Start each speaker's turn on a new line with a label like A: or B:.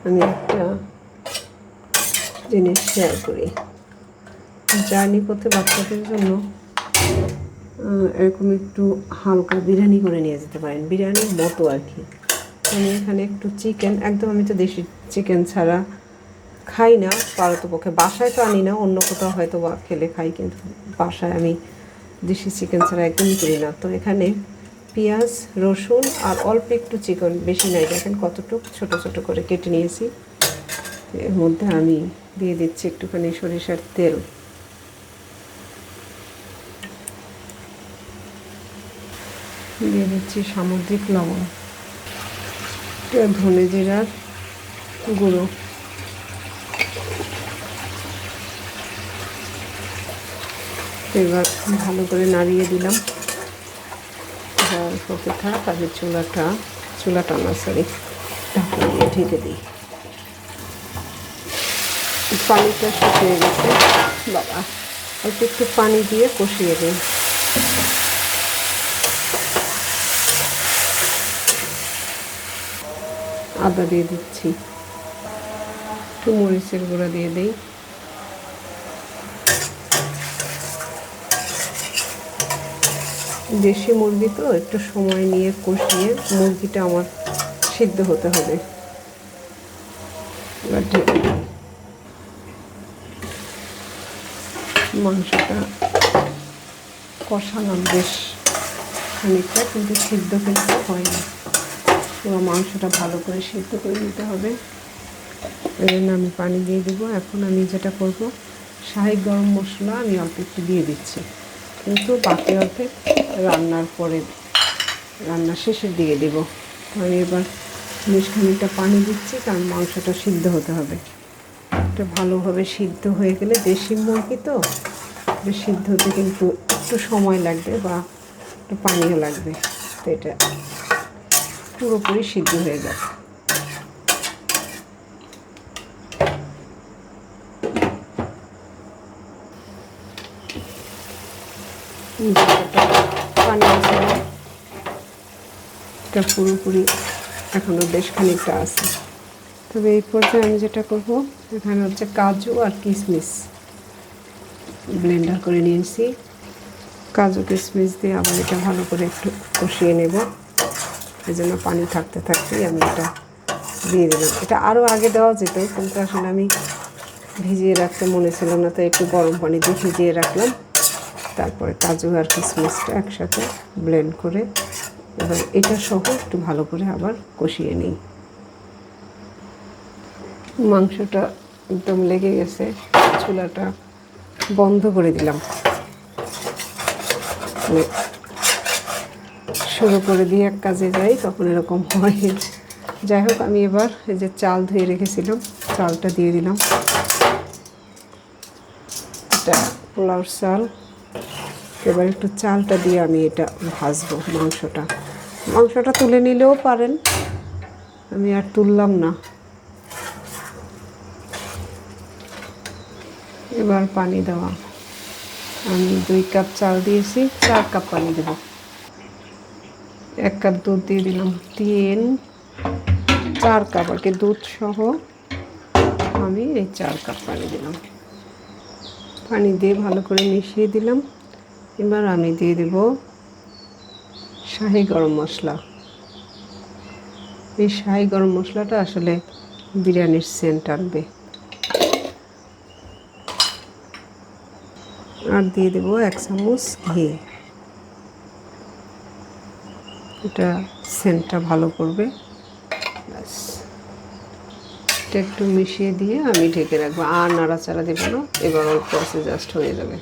A: আমি একটা জিনিস শেয়ার করি। জার্নি করতে বাচ্চাদের জন্য এরকম একটু হালকা বিরিয়ানি করে নিয়ে যেতে পারেন, বিরিয়ানির মতো আর কি। আমি এখানে একটু চিকেন, একদম আমি তো দেশি চিকেন ছাড়া খাই না পারতপক্ষে, বাসায় তো আনি না, অন্য কোথাও হয়তো বা খেলে খাই, কিন্তু বাসায় আমি দেশি চিকেন ছাড়া একদমই করি না। তো এখানে পেঁয়াজ, রসুন আর অল্প একটু চিকেন, বেশি নাই, দেখেন কতটুকু ছোট ছোট করে কেটে নিয়েছি। এর মধ্যে আমি দিয়ে দিচ্ছি একটুখানি সরিষার তেল, দিয়ে দিচ্ছি সামুদ্রিক লবণ, ধনে জিরার গুঁড়ো, এবার ভালো করে নাড়িয়ে দিলাম। হতে থাক, আগে চুলাটা না সরি ঢাকা দিয়ে ঢেকে দিই। পানিটা শুকিয়ে গেছে, বাবা অল্প একটু পানি দিয়ে কষিয়ে দিই। আদা দিয়ে দিচ্ছি, একটু মরিচের গুঁড়া দিয়ে দিই, দেশি মুরগি তো একটু সময় নিয়ে কষিয়ে মুরগিটা আমার সিদ্ধ হতে হবে। এবার মাংসটা কষালাম বেশ খানিকটা, কিন্তু সিদ্ধ কিন্তু হয়নি, পুরো মাংসটা ভালো করে সিদ্ধ করে নিতে হবে। এই জন্য আমি পানি দিয়ে দেবো। এখন আমি যেটা করব, শাহি গরম মশলা আমি অল্প একটু দিয়ে দিচ্ছি, কিন্তু বাকি অর্ধেক রান্নার শেষের দিকে দেব। আমি এবার বেশ খানিকটা পানি দিচ্ছি, কারণ মাংসটা সিদ্ধ হতে হবে। এটা ভালোভাবে সিদ্ধ হয়ে গেলে, দেশি মুরগি তো সিদ্ধ হতে কিন্তু একটু সময় লাগবে বা একটু পানিও লাগবে, তো এটা পুরোপুরি সিদ্ধ হয়ে যাবে। পানি আছে, এটা পুরোপুরি এখনও বেশ খানিকটা আছে। তবে এই পর্যায়ে আমি যেটা করব, এখানে হচ্ছে কাজু আর কিশমিশ ব্লেন্ডার করে নিয়েছি, কাজু কিশমিশ দিয়ে আবার এটা ভালো করে একটু কষিয়ে নেব। এই জন্য পানি থাকতে থাকতেই আমি এটা দিয়ে দিলাম। এটা আরও আগে দেওয়া যেত, কিন্তু আসলে আমি ভিজিয়ে রাখতে মনে ছিল না, তো একটু গরম পানি দিয়ে ভিজিয়ে রাখলাম। তারপরে কাজু আর কিশমিশটা একসাথে ব্লেন্ড করে এবার এটা সহ একটু ভালো করে আবার কষিয়ে নিই। মাংসটা একদম লেগে গেছে, চুলাটা বন্ধ করে দিলাম, শুরু করে দিয়ে এক কাজে যাই তখন এরকম হয়। যাই হোক, আমি এবার এই যে চাল ধুয়ে রেখেছিলাম, চালটা দিয়ে দিলাম। এটা পোলাওর চাল। এবার একটু চালটা দিয়ে আমি এটা ভাজবো। মাংসটা তুলে নিলেও পারেন, আমি আর তুললাম না। এবার পানি দেওয়া, আমি 2 কাপ চাল দিয়েছি, 4 কাপ পানি দেব। 1 কাপ দুধ দিয়ে দিলাম, 4 কাপ আর কি দুধ সহ আমি এই 4 কাপ পানি দিলাম। পানি দিয়ে ভালো করে মিশিয়ে দিলাম। এবার আমি দিয়ে দেব শাহি গরম মশলা। এই শাহি গরম মশলাটা আসলে বিরিয়ানির সেন্ট আনবে। আর দিয়ে দেব 1 চামচ ঘি, এটা সেন্টটা ভালো করবে। ব্যাস, এটা একটু মিশিয়ে দিয়ে আমি ঢেকে রাখবো, আর নাড়াচাড়া দেবো না। এবার অল্প আছে, জাস্ট হয়ে যাবে।